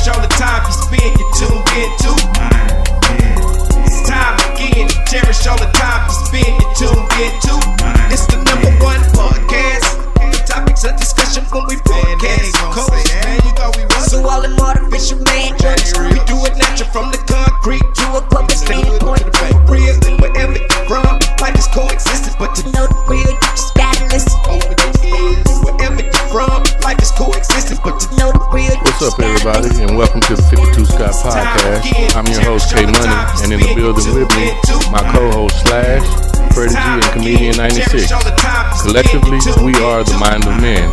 cherish all the time you spend, you tuned into. It's time again to cherish all the time you spend, you tuned into. It's the number one podcast. The topics of discussion when we broadcast. So all them artificial man jokes, we do it natural from the concrete to a public standpoint. Real, wherever you're from, life is coexisting, but to know the real, you just gotta listen. Wherever you're from, life is coexisting, but to know the real. What's up, everybody, and welcome to the 52 Scott Podcast. I'm your host, K-Money, and in the building with me, my co-host Slash, Freddie G, and Comedian 96. Collectively, we are the Mind of Men.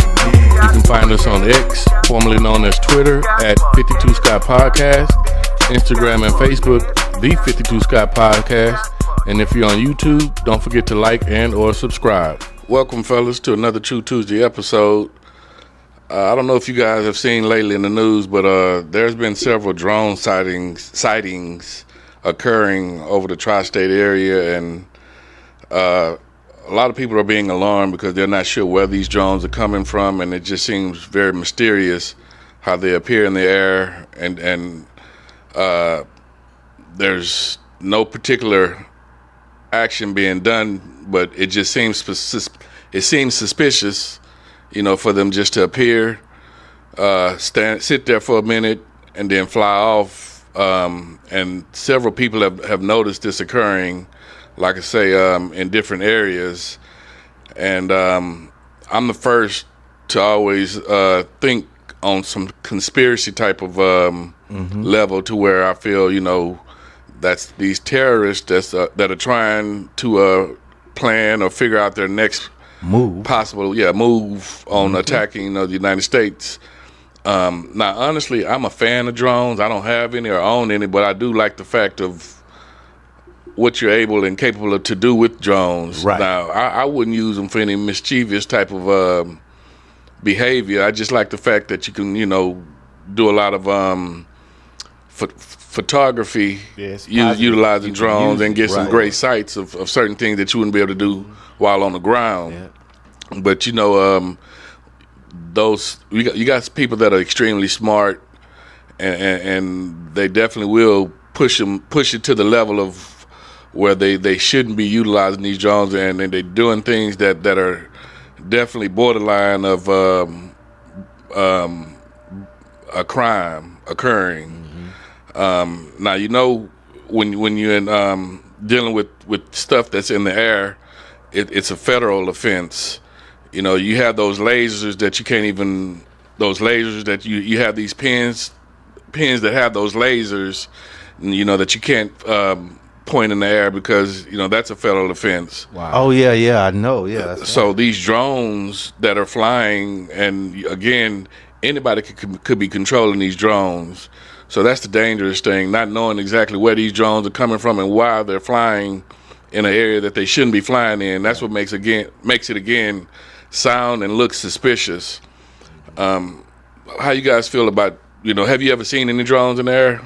You can find us on X, formerly known as Twitter, at 52 Scott Podcast, Instagram and Facebook, the 52 Scott Podcast, and if you're on YouTube, don't forget to like and or subscribe. Welcome, fellas, to another True Tuesday episode. I don't know if you guys have seen lately in the news, but there's been several drone sightings occurring over the tri-state area, and a lot of people are being alarmed because they're not sure where these drones are coming from, and it just seems very mysterious how they appear in the air, and there's no particular action being done, but it just seems suspicious, you know, for them just to appear, sit there for a minute, and then fly off. And several people have noticed this occurring, like I say, in different areas. And I'm the first to always think on some conspiracy type of level, to where I feel, you know, that's these terrorists that are trying to plan or figure out their next move on attacking the United States. Now, honestly, I'm a fan of drones. I don't have any or own any, but I do like the fact of what you're able and capable of to do with drones. Right. Now, I wouldn't use them for any mischievous type of behavior. I just like the fact that you can, do a lot of photography, utilizing drones, and get some great sights of certain things that you wouldn't be able to do while on the ground. Yeah. But you got people that are extremely smart, and they definitely will push it to the level of where they shouldn't be utilizing these drones, and they're doing things that are definitely borderline of a crime occurring. Now, when you're dealing with stuff that's in the air, it's a federal offense. You have those lasers that you can't even, those lasers that you have these pins that have those lasers, that you can't point in the air, because that's a federal offense. Wow. Oh yeah, I know. Yeah. So these drones that are flying, and again, anybody could be controlling these drones. So that's the dangerous thing, not knowing exactly where these drones are coming from and why they're flying in an area that they shouldn't be flying in. That's what makes it sound and look suspicious. How you guys feel about, have you ever seen any drones in the air?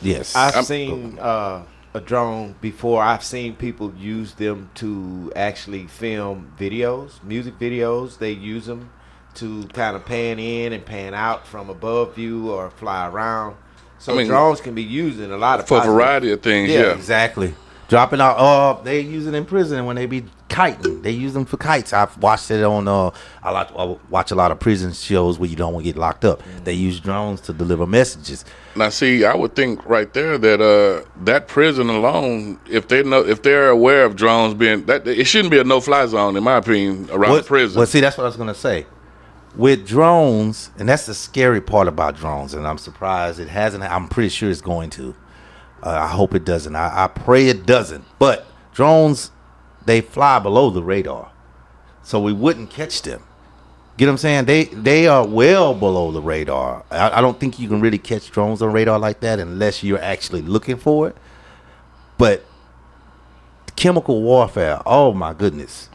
Yes. I've seen a drone before. I've seen people use them to actually film videos, music videos. They use them to kind of pan in and pan out from above view or fly around. So drones can be used in a lot of for a variety of things. Yeah, exactly. Dropping out. They use it in prison when they be kiting. They use them for kites. I've watched it on. I watch a lot of prison shows where you don't want to get locked up. They use drones to deliver messages. Now, see, I would think right there that that prison alone, if they're aware of drones being that, it shouldn't be a no-fly zone, in my opinion, around the prison. Well, see, that's what I was gonna say. With drones, and that's the scary part about drones, and I'm surprised it hasn't. I'm pretty sure it's going to. I hope it doesn't. I pray it doesn't. But drones, they fly below the radar, so we wouldn't catch them. Get what I'm saying? They are well below the radar. I don't think you can really catch drones on radar like that unless you're actually looking for it. But chemical warfare, oh my goodness.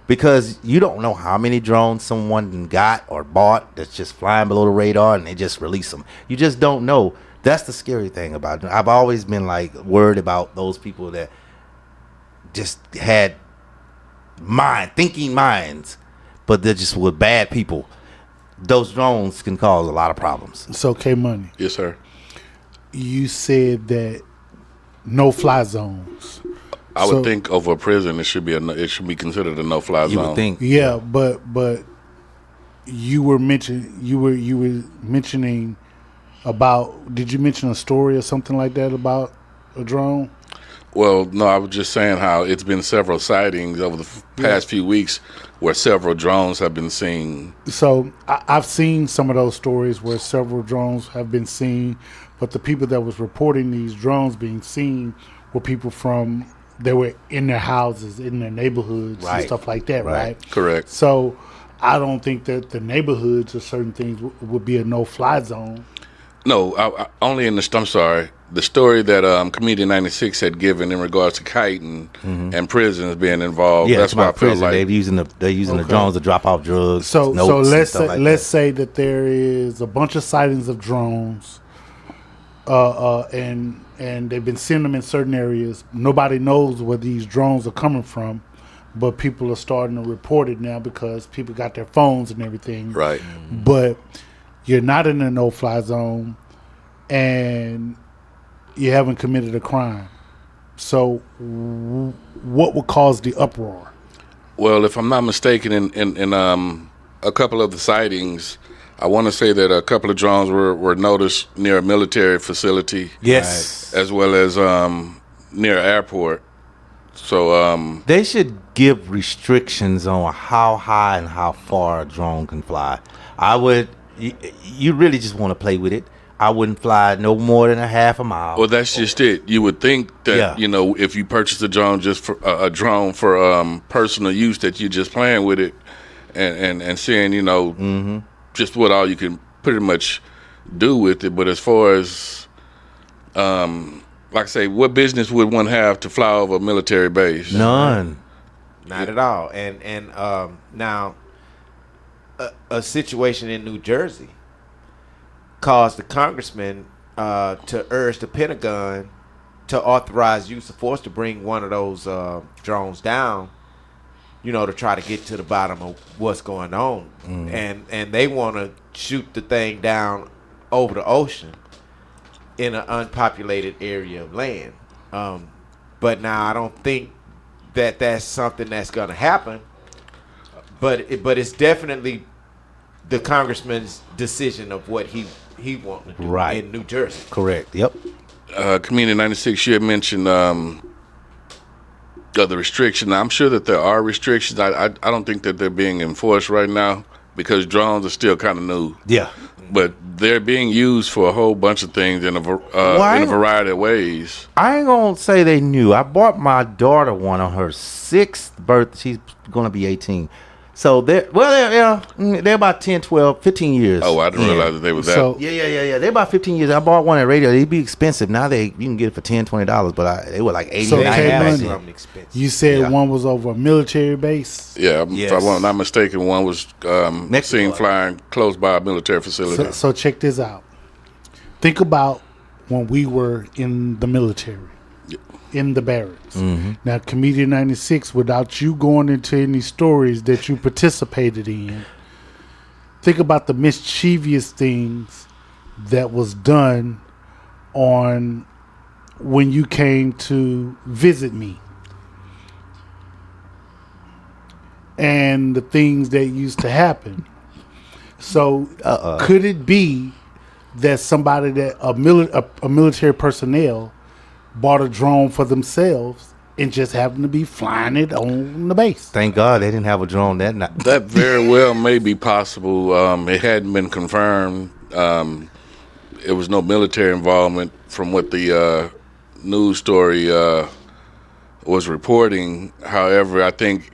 Because you don't know how many drones someone got or bought that's just flying below the radar and they just release them. You just don't know. That's the scary thing about it. I've always been worried about those people that just had thinking minds, but they're just with bad people. Those drones can cause a lot of problems. It's okay, money. Yes, sir. you said that no fly zones. I would think over a prison it should be considered a no-fly zone. You would think. Yeah, but you were mentioning about. Did you mention a story or something like that about a drone? Well, no, I was just saying how it's been several sightings over the past few weeks where several drones have been seen. So I've seen some of those stories where several drones have been seen, but the people that was reporting these drones being seen were people they were in their houses, in their neighborhoods, and stuff like that, right? Correct. So I don't think that the neighborhoods or certain things would be a no-fly zone. No, only in I'm sorry. The story that Comedian 96 had given in regards to kiting and prisons being involved. Yeah, that's why I feel prison. like They're using the drones to drop off drugs. So notes let's say that there is a bunch of sightings of drones, and they've been seeing them in certain areas. Nobody knows where these drones are coming from, but people are starting to report it now because people got their phones and everything. right. But you're not in a no-fly zone, and you haven't committed a crime. So what would cause the uproar? Well, if I'm not mistaken, in a couple of the sightings, I want to say that a couple of drones were noticed near a military facility. Yes. As well as near an airport. So They should give restrictions on how high and how far a drone can fly. You really just want to play with it. I wouldn't fly no more than a half a mile. well, that's just it. You would think that if you purchase a drone for personal use, that you're just playing with it and seeing just what all you can pretty much do with it. But as far as like I say, what business would one have to fly over a military base? None. Not at all. And now a situation in New Jersey caused the congressman to urge the Pentagon to authorize use of force to bring one of those drones down, to try to get to the bottom of what's going on. And they want to shoot the thing down over the ocean in an unpopulated area of land. But now I don't think that that's something that's going to happen. But it's definitely the congressman's decision of what he wanted to do in New Jersey. Correct. Yep. Comedian 96, you had mentioned the restriction. I'm sure that there are restrictions. I don't think that they're being enforced right now because drones are still kind of new. Yeah. But they're being used for a whole bunch of things in a variety of ways. I ain't gonna say they knew. I bought my daughter one on her 6th birthday. She's gonna be 18. So they're about 10, 12, 15 years. Oh, I didn't realize that they were that. So, Yeah. They're about 15 years. I bought one at radio. They'd be expensive. Now you can get it for $10, $20, but they were like 80. So, $90. you said one was over a military base? Yeah, Yes. if I'm not mistaken, one was seen flying close by a military facility. So check this out. Think about when we were in the military, in the barracks. Now, Comedian 96, without you going into any stories that you participated in, think about the mischievous things that was done on when you came to visit me. And the things that used to happen. So could it be that somebody that a military personnel bought a drone for themselves and just happened to be flying it on the base? Thank God they didn't have a drone that night. That very well may be possible. It hadn't been confirmed. It was no military involvement from what the news story was reporting. However, I think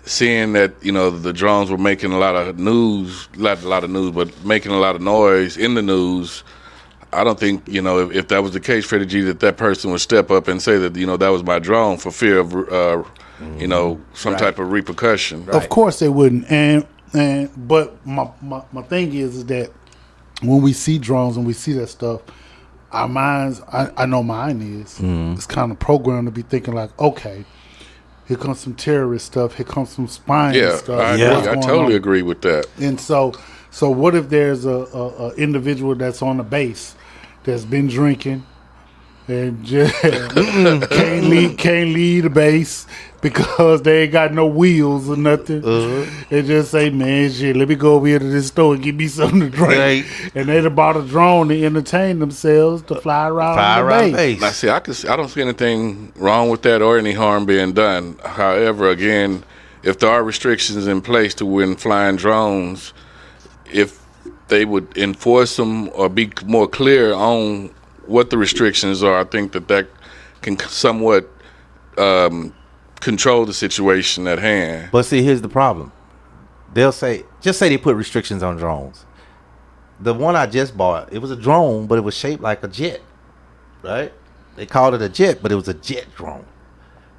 seeing that the drones were making a lot of news, not a lot of news, but making a lot of noise in the news, I don't think if that was the case, Freddie G, that person would step up and say that that was my drone for fear of some type of repercussion. Right. Of course they wouldn't. But my thing is that when we see drones and we see that stuff, our minds, I know mine is, it's kind of programmed to be thinking like, okay, here comes some terrorist stuff, here comes some spying stuff. I totally agree with that. And so what if there's a individual that's on the base that's been drinking and just can't leave the base because they ain't got no wheels or nothing. They just say, man, shit, let me go over here to this store and get me something to drink. Right. And they done bought a drone to entertain themselves to fly around the base. Now, see, I don't see anything wrong with that or any harm being done. However, again, if there are restrictions in place to when flying drones, if they would enforce them or be more clear on what the restrictions are, I think that can somewhat control the situation at hand. But see, here's the problem. They'll say, just say they put restrictions on drones. The one I just bought, it was a drone, but it was shaped like a jet, right? They called it a jet, but it was a jet drone.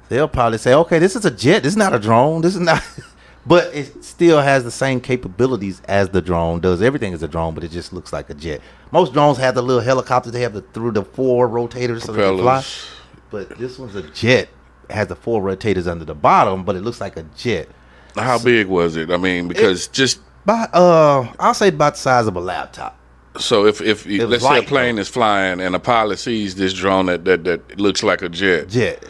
They'll probably say, okay, this is a jet. This is not a drone. This is not... But it still has the same capabilities as the drone. Does everything as a drone, but it just looks like a jet. Most drones have the little helicopters. They have through the 4 rotators so they can fly. But this one's a jet. It has the 4 rotators under the bottom, but it looks like a jet. How big was it? I mean, because I'll say about the size of a laptop. So if let's say a plane is flying and a pilot sees this drone that looks like a jet.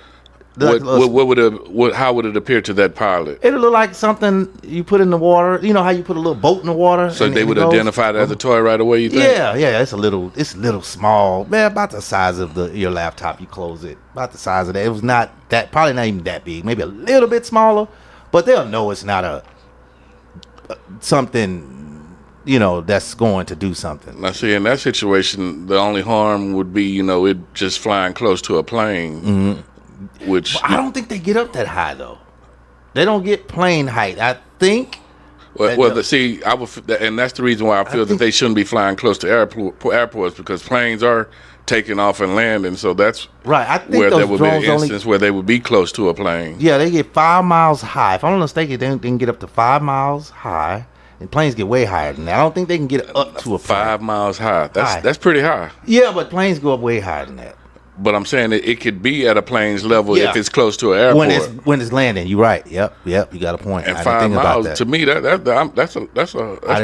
How would it appear to that pilot? It'll look like something you put in the water. You know how you put a little boat in the water? So they would identify it as a toy right away, you think? Yeah. It's a little small. Man, about the size of your laptop. You close it. About the size of that. It was not that, probably not even that big. Maybe a little bit smaller. But they'll know it's not something, that's going to do something. Now, see, in that situation, the only harm would be, it just flying close to a plane. Mm-hmm. Which I don't think they get up that high though. They don't get plane height. I think. See, and that's the reason why I feel that they shouldn't be flying close to airports because planes are taking off and landing. So that's right. I think where those there would be an drones instance where they would be close to a plane. Yeah, they get 5 miles high. If I'm not mistaken, they can get up to 5 miles high, and planes get way higher than that. I don't think they can get up to a plane. 5 miles high. That's pretty high. Yeah, but planes go up way higher than that. But I'm saying it could be at a plane's level if it's close to an airport. When it's landing, you're right. Yep. You got a point. And 5 miles to me that's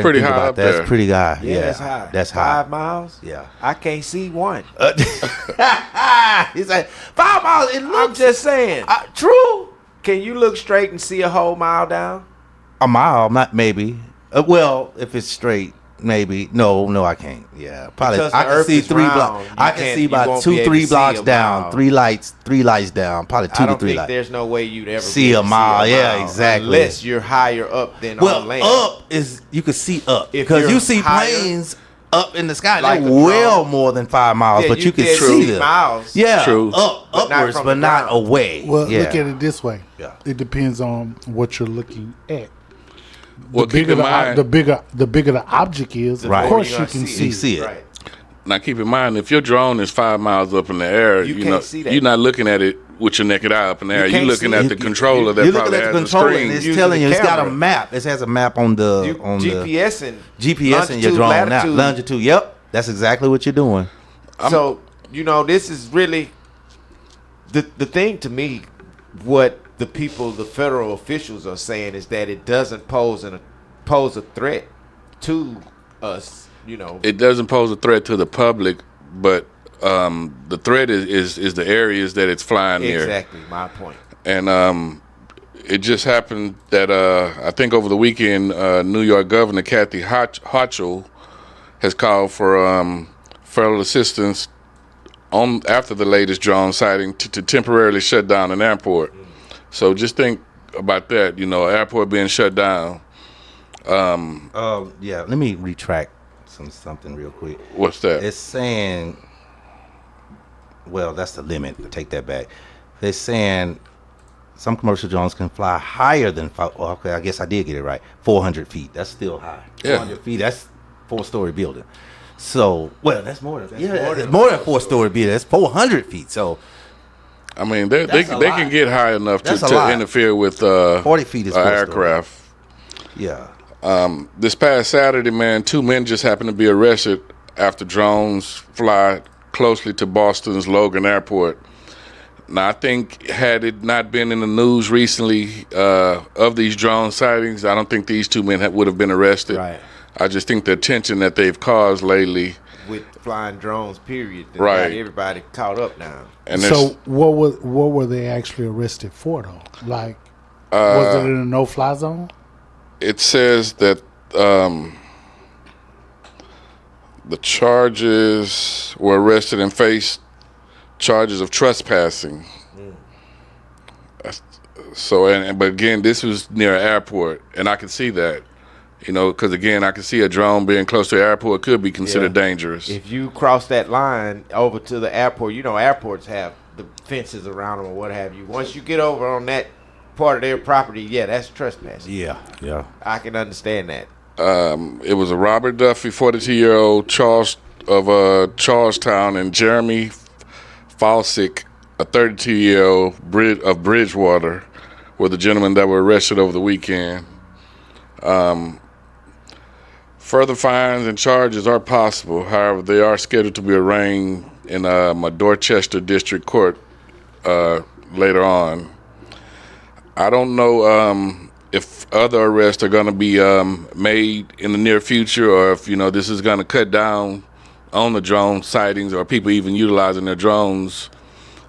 pretty high up there. That's pretty high. Yeah, that's high. That's high. 5 miles. Yeah, I can't see one. He's like 5 miles. I'm just saying. True. Can you look straight and see a whole mile down? A mile, not maybe. Well, if it's straight. Maybe no, I can't. Yeah, probably. I can see 3 blocks. I can see about 2-3 blocks down. 3 lights down. Probably 2 to 3 lights. I don't think there's no way you'd ever see a mile. Yeah, exactly. Unless you're higher up than on land. Up is you can see up because you see planes up in the sky. Like they're well more than 5 miles, but you can see them. Miles. Yeah, true. Upwards, but not away. Well, look at it this way. Yeah, it depends on what you're looking at. Well, the bigger the object is, of course you can see it. Right. Now, keep in mind, if your drone is 5 miles up in the air, you're not looking at it with your naked eye up in the air. You're looking at the controller that probably has a screen. It's telling you, it's got a map. It has a map on the GPS in your drone now. Longitude. Yep, that's exactly what you're doing. So this is really the thing to me. What the federal officials are saying is that it doesn't pose a threat to us. It doesn't pose a threat to the public, but the threat is the areas that it's flying near. Exactly, my point. And it just happened that I think over the weekend, New York Governor Kathy Hochul has called for federal assistance after the latest drone sighting to temporarily shut down an airport. So just think about that, airport being shut down. Yeah, let me retract something real quick. What's that? It's saying, well, that's the limit. I take that back. They're saying some commercial drones can fly higher than, okay, I guess I did get it right, 400 feet. That's still high. Yeah. 400 feet, that's 4-story building. So, well, that's more than 4-story building. That's 400 feet. So, I mean, they can get high enough to interfere with 40 feet is aircraft. Yeah. This past Saturday, man, 2 men just happened to be arrested after drones fly closely to Boston's Logan Airport. Now, I think had it not been in the news recently of these drone sightings, I don't think these 2 men would have been arrested. Right. I just think the attention that they've caused lately with flying drones. Period. That Right. got everybody caught up now. And So what were they actually arrested for though? Like, was it in a no-fly zone? it says that the charges were arrested and faced charges of trespassing. So, but again, this was near an airport, and I can see that, because again, I can see a drone being close to an airport could be considered dangerous. If you cross that line over to the airport, airports have the fences around them or what have you. Once you get over on that part of their property, that's trespassing. Yeah. I can understand that. It was a Robert Duffy, 42-year-old of Charlestown, and Jeremy Falsick, a 32-year-old of Bridgewater, were the gentlemen that were arrested over the weekend. Further fines and charges are possible. However, they are scheduled to be arraigned in a Dorchester District Court later on. I don't know if other arrests are going to be made in the near future, or if this is going to cut down on the drone sightings or people even utilizing their drones.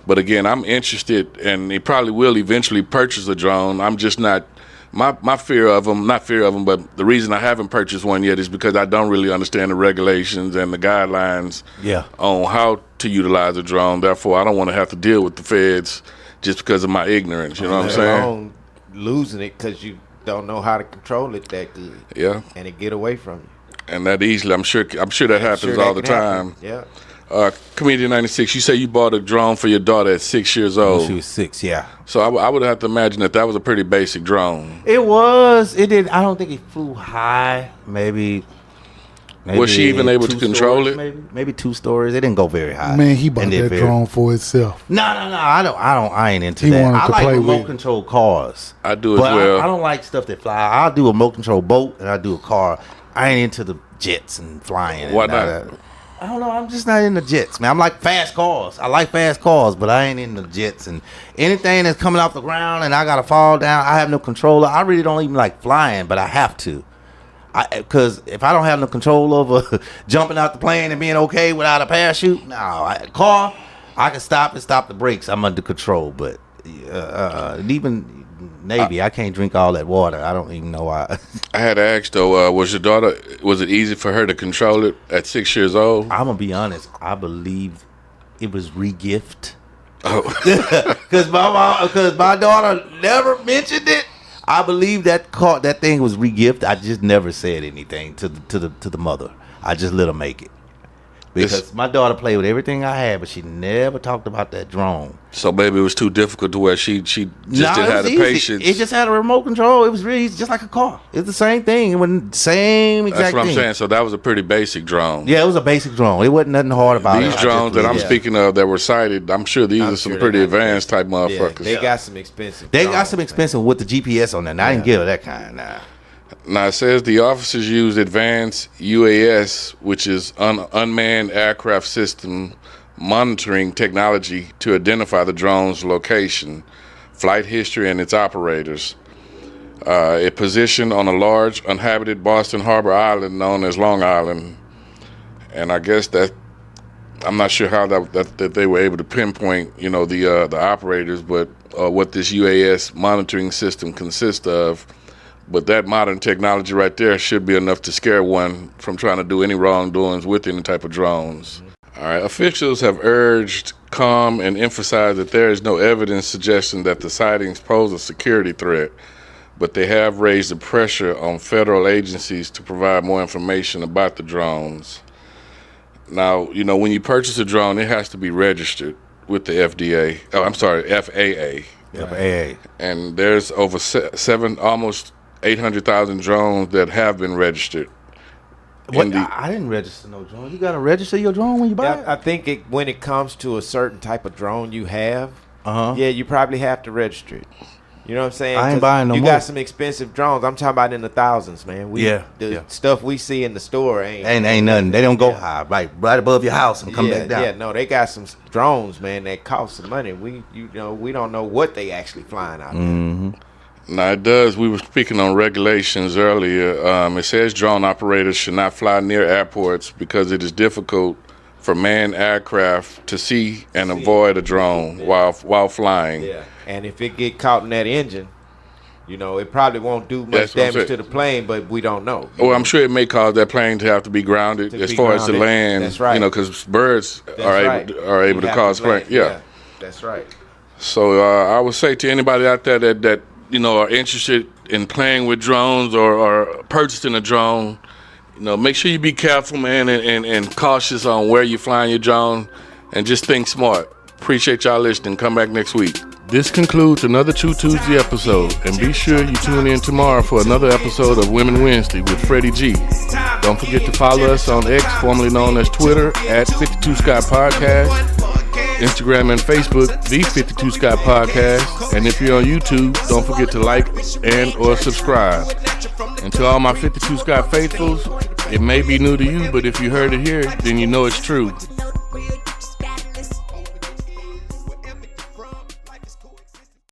But again, I'm interested, and they probably will eventually purchase a drone. I'm just not. My fear of them, not fear of them, but the reason I haven't purchased one yet is because I don't really understand the regulations and the guidelines on how to utilize a drone. Therefore, I don't want to have to deal with the feds just because of my ignorance. You know what I'm saying? Losing it because you don't know how to control it that good. Yeah. And it get away from you. And that easily, I'm sure that happens all the time. Yeah. Comedian 96, you say you bought a drone for your daughter at 6 years old. She was 6, yeah. So I would have to imagine that was a pretty basic drone. It was. It did. I don't think it flew high. Maybe was she even able to control stories, it? Maybe 2 stories. It didn't go very high. Man, he bought And that it drone for itself. No. I ain't into He that. wanted I to like play remote with. control cars. I do as but well. I don't like stuff that fly. I'll do a remote control boat and I'll do a car. I ain't into the jets and flying. Why and not? I don't know. I'm just not into jets, man. I'm like fast cars. I like fast cars, but I ain't into jets. And anything that's coming off the ground and I got to fall down, I have no controller. I really don't even like flying, but I have to. Because if I don't have no control over jumping out the plane and being okay without a parachute, car, I can stop the brakes. I'm under control. But even Navy, I can't drink all that water. I don't even know why. I had to ask though, was it easy for her to control it at 6 years old? I'm gonna be honest. I believe it was regift. Oh. Because my daughter never mentioned it. I believe that thing was regift. I just never said anything to the mother. I just let her make it. Because my daughter played with everything I had, but she never talked about that drone. So maybe it was too difficult to where she just didn't have the patience. It just had a remote control. It was really easy, just like a car. It's the same thing. It wasn't the same exact That's what thing. I'm saying. So that was a pretty basic drone. Yeah, it was a basic drone. It wasn't nothing hard about These it. drones that I'm speaking of that were cited, I'm sure these I'm are some sure pretty they're not advanced type motherfuckers. They got some expensive. They got drones, some man. expensive with the GPS on there. And I didn't give her that kind. Nah. Now it says the officers used advanced UAS, which is unmanned aircraft system monitoring technology, to identify the drone's location, flight history, and its operators. It positioned on a large uninhabited Boston Harbor island known as Long Island, and I guess that I'm not sure how that they were able to pinpoint, the operators, but what this UAS monitoring system consists of. But that modern technology right there should be enough to scare one from trying to do any wrongdoings with any type of drones. All right, officials have urged calm and emphasized that there is no evidence suggesting that the sightings pose a security threat, but they have raised the pressure on federal agencies to provide more information about the drones. Now, when you purchase a drone, it has to be registered with the FDA. Oh, I'm sorry, FAA. FAA. And there's over almost 800,000 drones that have been registered. What? I didn't register no drone. You gotta register your drone when you buy it. I think when it comes to a certain type of drone you have, Uh-huh. yeah, you probably have to register it. You know what I'm saying? I ain't 'Cause buying no you more. got some expensive drones. I'm talking about in the thousands, man. The stuff we see in the store ain't nothing. They don't go high, right above your house and come back down. Yeah, no, they got some drones, man, that cost some money. We don't know what they actually flying out there. Mm-hmm. Now it does. We were speaking on regulations earlier. It says drone operators should not fly near airports because it is difficult for manned aircraft to see and avoid a drone while flying. Yeah, and if it get caught in that engine, it probably won't do much That's what I'm damage to saying. the plane, but we don't know. Well, I'm sure it may cause that plane to have to be grounded To as be far as the grounded. land. That's right. Because birds That's are right. able You to have cause land. plane. Yeah. That's right. So I would say to anybody out there that are interested in playing with drones or purchasing a drone, make sure you be careful, man, and cautious on where you're flying your drone, and just think smart. Appreciate y'all listening. Come back next week. This concludes another True Tuesday episode, and be sure you tune in tomorrow for another episode of Women Wednesday with Freddie G. Don't forget to follow us on X, formerly known as Twitter, at 52 Scott Podcast, Instagram and Facebook, the 52 Scott Podcast, and if you're on YouTube, don't forget to like and or subscribe. And to all my 52 Scott faithfuls, it may be new to you, but if you heard it here, then you know it's true.